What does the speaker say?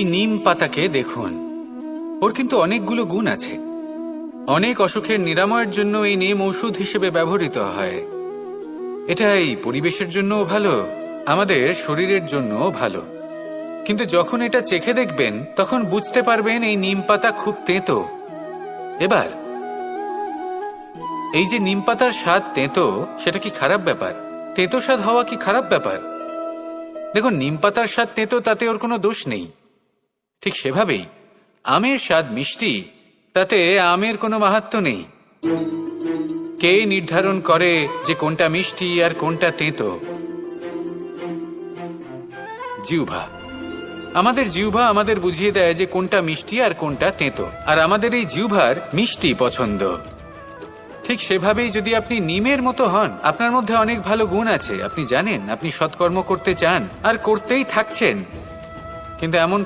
এই নিম পাতাকে দেখুন, ওর কিন্তু অনেকগুলো গুণ আছে। অনেক অসুখের নিরাময়ের জন্য এই নিম ঔষধ হিসেবে ব্যবহৃত হয়। এটা এই পরিবেশের জন্যও ভালো, আমাদের শরীরের জন্যও ভালো। কিন্তু যখন এটা চেখে দেখবেন তখন বুঝতে পারবেন এই নিম পাতা খুব তেতো। এবার এই যে নিম পাতার স্বাদ তেতো, সেটা কি খারাপ ব্যাপার? তেতো স্বাদ হওয়া কি খারাপ ব্যাপার? দেখুন, নিম পাতার স্বাদ তেতো, তাতে ওর কোনো দোষ নেই। ঠিক সেভাবেই আমের স্বাদ মিষ্টি, তাতে আমের কোনো মাহাত্ম্য নেই। কে নির্ধারণ করে যে কোনটা মিষ্টি আর কোনটা তেতো? জিহ্বা। আমাদের জিহ্বা আমাদের বুঝিয়ে দেয় যে কোনটা মিষ্টি আর কোনটা তেতো, আর আমাদের এই জিহ্বার মিষ্টি পছন্দ। ঠিক সেভাবেই যদি আপনি নিমের মতো হন, আপনার মধ্যে অনেক ভালো গুণ আছে, আপনি জানেন, আপনি সৎকর্ম করতে চান আর করতেই থাকছেন, কিন্তু এমন